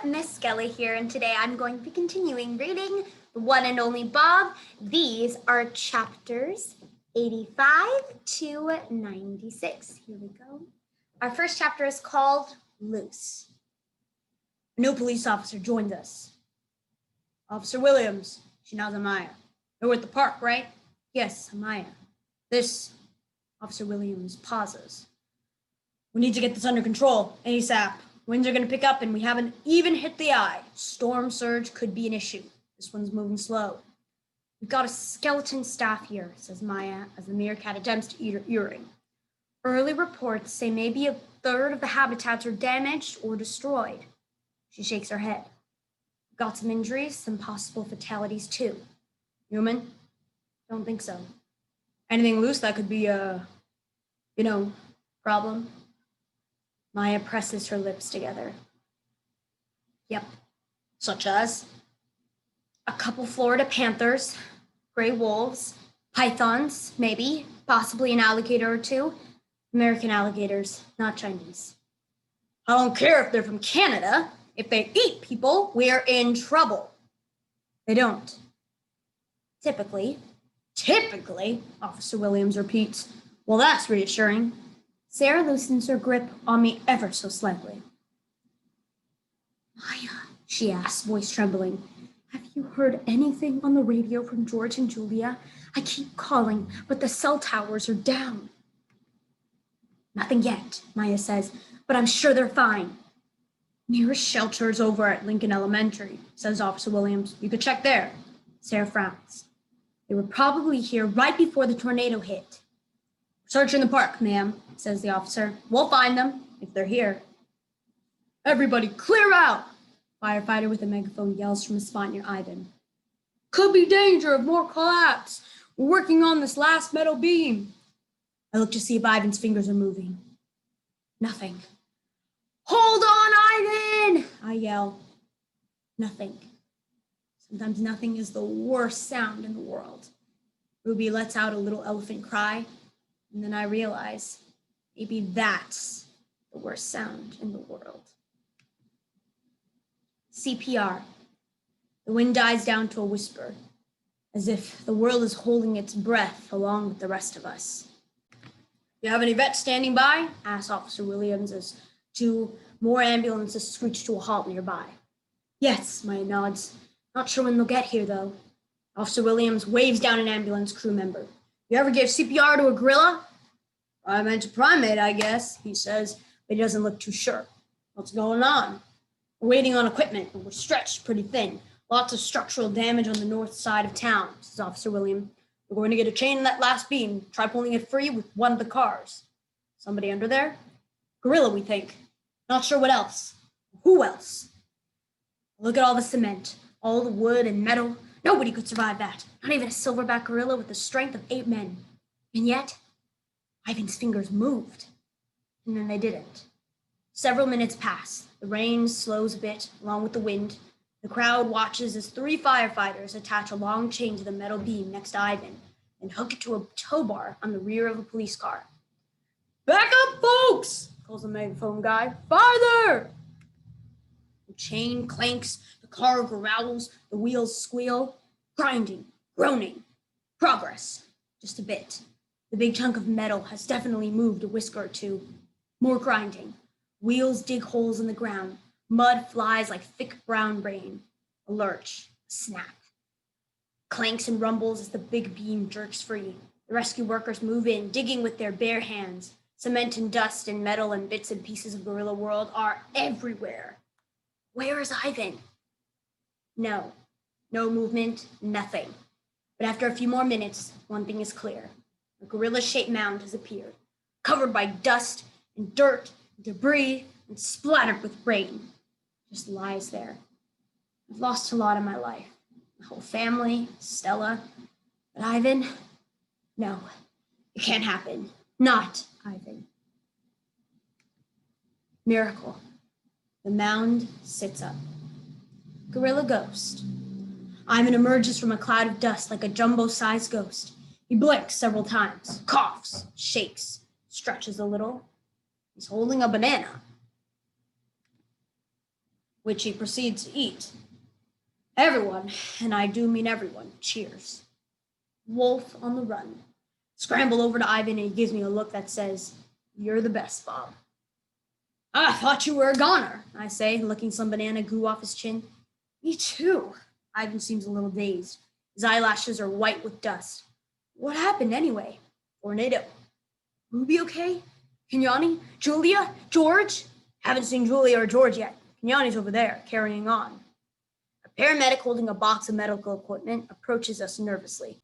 Miss Skelly here, and today I'm going to be continuing reading The One and Only Bob. These are chapters 85 to 96. Here we go. Our first chapter is called Loose. A new police officer joined us. Officer Williams, she nods at Maya. You're at the park, right? Yes, Maya. This, Officer Williams pauses. We need to get this under control, ASAP. Winds are going to pick up and we haven't even hit the eye. Storm surge could be an issue. This one's moving slow. We've got a skeleton staff here, says Maya as the meerkat attempts to eat her earring. Early reports say maybe a third of the habitats are damaged or destroyed. She shakes her head. We've got some injuries, some possible fatalities too. Human? Don't think so. Anything loose that could be a, problem? Maya presses her lips together. Yep. Such as? A couple Florida panthers, gray wolves, pythons, maybe, possibly an alligator or two. American alligators, not Chinese. I don't care if they're from Canada. If they eat people, we're in trouble. They don't. Typically, Officer Williams repeats. Well, that's reassuring. Sarah loosens her grip on me ever so slightly. Maya, she asks, voice trembling, have you heard anything on the radio from George and Julia? I keep calling, but the cell towers are down. Nothing yet, Maya says, but I'm sure they're fine. Nearest shelter is over at Lincoln Elementary, says Officer Williams. You could check there. Sarah frowns. They were probably here right before the tornado hit. Search in the park, ma'am, says the officer. We'll find them if they're here. Everybody clear out! Firefighter with a megaphone yells from a spot near Ivan. Could be danger of more collapse. We're working on this last metal beam. I look to see if Ivan's fingers are moving. Nothing. Hold on, Ivan! I yell. Nothing. Sometimes nothing is the worst sound in the world. Ruby lets out a little elephant cry, and then I realize maybe that's the worst sound in the world. CPR. The wind dies down to a whisper, as if the world is holding its breath along with the rest of us. You have any vets standing by? Asks Officer Williams as two more ambulances screech to a halt nearby. Yes, Maya nods. Not sure when they'll get here, though. Officer Williams waves down an ambulance crew member. You ever give CPR to a gorilla? I meant a primate, I guess, he says, but he doesn't look too sure. What's going on? We're waiting on equipment, but we're stretched pretty thin. Lots of structural damage on the north side of town, says Officer Williams. We're going to get a chain in that last beam. Try pulling it free with one of the cars. Somebody under there? Gorilla, we think. Not sure what else. Who else? Look at all the cement, all the wood and metal. Nobody could survive that. Not even a silverback gorilla with the strength of 8 men. And yet, Ivan's fingers moved. And then they didn't. Several minutes pass. The rain slows a bit, along with the wind. The crowd watches as 3 firefighters attach a long chain to the metal beam next to Ivan and hook it to a tow bar on the rear of a police car. Back up, folks, calls the megaphone guy. Farther! The chain clanks, the car growls, the wheels squeal. Grinding, groaning. Progress. Just a bit. The big chunk of metal has definitely moved a whisker or two. More grinding. Wheels dig holes in the ground. Mud flies like thick brown rain. A lurch, a snap. Clanks and rumbles as the big beam jerks free. The rescue workers move in, digging with their bare hands. Cement and dust and metal and bits and pieces of gorilla world are everywhere. Where is Ivan? No movement, nothing. But after a few more minutes, one thing is clear. A gorilla-shaped mound has appeared, covered by dust and dirt and debris and splattered with rain. Just lies there. I've lost a lot in my life. My whole family, Stella. But Ivan? No, it can't happen. Not Ivan. Miracle. The mound sits up. Gorilla ghost. Ivan emerges from a cloud of dust like a jumbo-sized ghost. He blinks several times, coughs, shakes, stretches a little. He's holding a banana. which he proceeds to eat. Everyone, and I do mean everyone, cheers. Wolf on the run. Scramble over to Ivan and he gives me a look that says, "You're the best, Bob." "I thought you were a goner," I say, licking some banana goo off his chin. "Me too." Ivan seems a little dazed. His eyelashes are white with dust. "What happened anyway?" "Tornado." "Ruby okay? Kenyani? Julia? George?" "Haven't seen Julia or George yet. Kenyani's over there, carrying on." A paramedic holding a box of medical equipment approaches us nervously.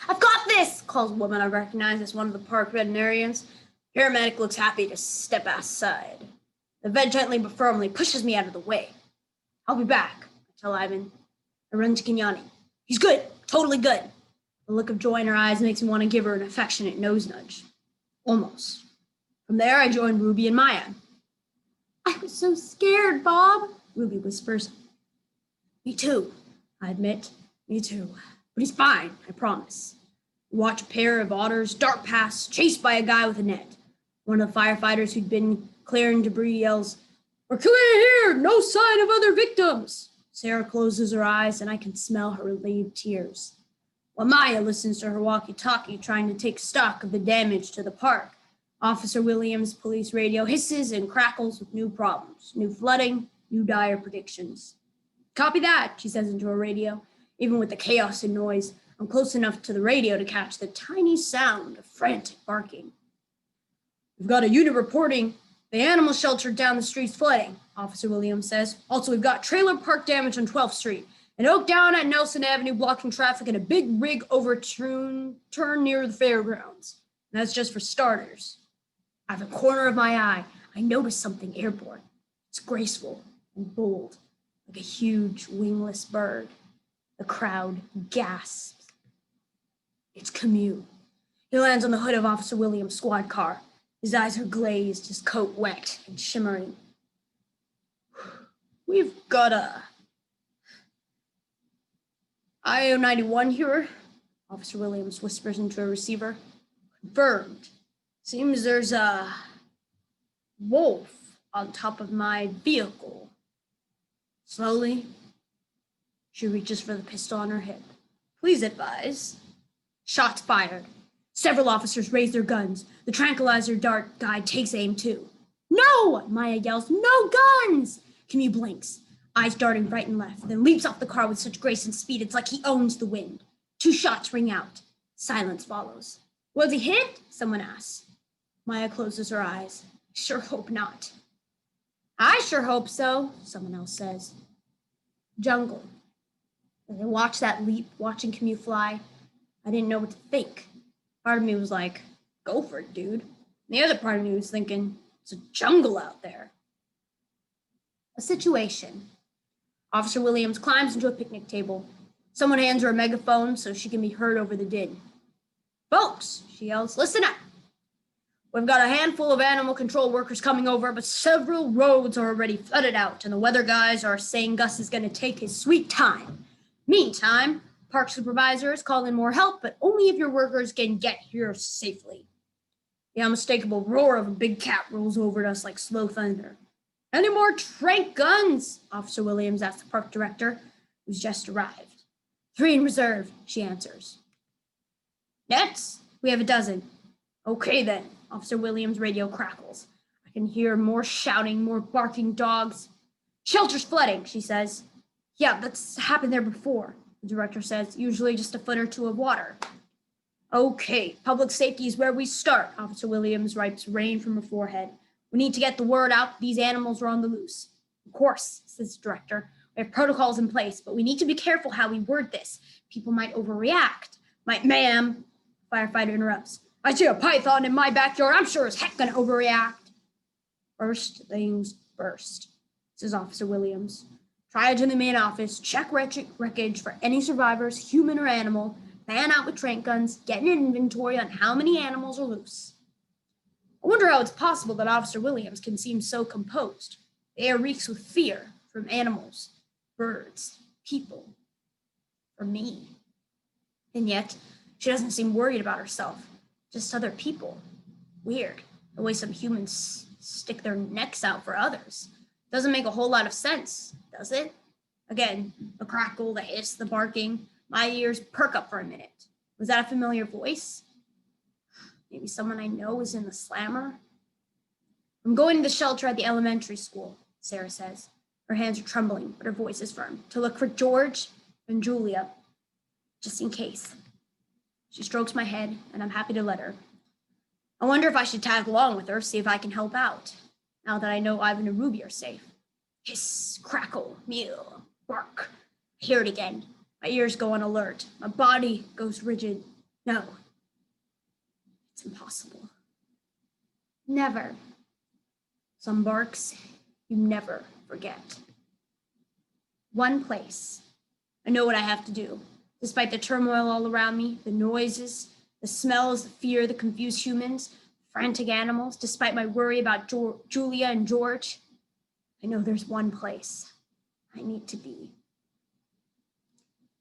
"I've got this," calls a woman I recognize as one of the park veterinarians. Paramedic looks happy to step aside. The vet gently but firmly pushes me out of the way. "I'll be back," I tell Ivan. I run to Kenyani. "He's good, totally good." The look of joy in her eyes makes me want to give her an affectionate nose nudge. Almost. From there, I join Ruby and Maya. "I was so scared, Bob," Ruby whispers. "Me too," I admit. "Me too. But he's fine, I promise." We watch a pair of otters dart past, chased by a guy with a net. One of the firefighters who'd been clearing debris yells, "We're clear here! No sign of other victims!" Sarah closes her eyes and I can smell her relieved tears. While Maya listens to her walkie-talkie trying to take stock of the damage to the park, Officer Williams' police radio hisses and crackles with new problems, new flooding, new dire predictions. "Copy that," she says into her radio. Even with the chaos and noise, I'm close enough to the radio to catch the tiny sound of frantic barking. "We've got a unit reporting the animal shelter down the street's flooding," Officer Williams says. "Also, we've got trailer park damage on 12th Street, an oak down at Nelson Avenue blocking traffic, and a big rig overturn near the fairgrounds. And that's just for starters." Out of the corner of my eye, I notice something airborne. It's graceful and bold, like a huge wingless bird. The crowd gasps. It's Camus. He lands on the hood of Officer Williams' squad car. His eyes are glazed, his coat wet and shimmering. "We've got a IO-91 here," Officer Williams whispers into a receiver. "Confirmed. Seems there's a wolf on top of my vehicle." Slowly, she reaches for the pistol on her hip. "Please advise." Shots fired. Several officers raise their guns. The tranquilizer dart guy takes aim too. "No!" Maya yells. "No guns!" Camus blinks, eyes darting right and left, then leaps off the car with such grace and speed it's like he owns the wind. 2 shots ring out. Silence follows. "Was he hit?" someone asks. Maya closes her eyes. "I sure hope not." "I sure hope so," someone else says. Jungle. As I watched that leap, watching Camus fly, I didn't know what to think. Part of me was like, "Go for it, dude." And the other part of me was thinking, it's a jungle out there. A situation. Officer Williams climbs into a picnic table. Someone hands her a megaphone so she can be heard over the din. "Folks," she yells, "listen up. We've got a handful of animal control workers coming over, but several roads are already flooded out, and the weather guys are saying Gus is going to take his sweet time. Meantime, park supervisors call in more help, but only if your workers can get here safely." The unmistakable roar of a big cat rolls over us like slow thunder. "Any more trank guns?" Officer Williams asks the park director, who's just arrived. "3 in reserve," she answers. "Nets?" "We have a dozen." "Okay then." Officer Williams' radio crackles. I can hear more shouting, more barking dogs. "Shelter's flooding," she says. "Yeah, that's happened there before," the director says, "usually just a foot or 2 of water." "Okay, public safety is where we start." Officer Williams wipes rain from her forehead. "We need to get the word out these animals are on the loose." "Of course," says the director. "We have protocols in place, but we need to be careful how we word this. People might overreact." "Ma'am," the firefighter interrupts. "I see a python in my backyard. I'm sure as heck gonna overreact." "First things first," says Officer Williams. "Try to the main office, check wreckage for any survivors, human or animal, fan out with trank guns, get an inventory on how many animals are loose." I wonder how it's possible that Officer Williams can seem so composed. The air reeks with fear from animals, birds, people, for me. And yet, she doesn't seem worried about herself, just other people. Weird, the way some humans stick their necks out for others. Doesn't make a whole lot of sense, does it? Again, the crackle, the hiss, the barking. My ears perk up for a minute. Was that a familiar voice? Maybe someone I know is in the slammer? I'm going to the shelter at the elementary school, Sarah says. Her hands are trembling, but her voice is firm. To look for George and Julia, just in case. She strokes my head, and I'm happy to let her. I wonder if I should tag along with her, see if I can help out, now that I know Ivan and Ruby are safe. Hiss, crackle, mew, bark. I hear it again. My ears go on alert. My body goes rigid. No, it's impossible. Never. Some barks you never forget. One place. I know what I have to do. Despite the turmoil all around me, the noises, the smells, the fear, the confused humans, frantic animals, despite my worry about Julia and George, I know there's one place I need to be.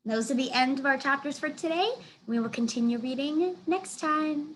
Those are the end of our chapters for today. We will continue reading next time.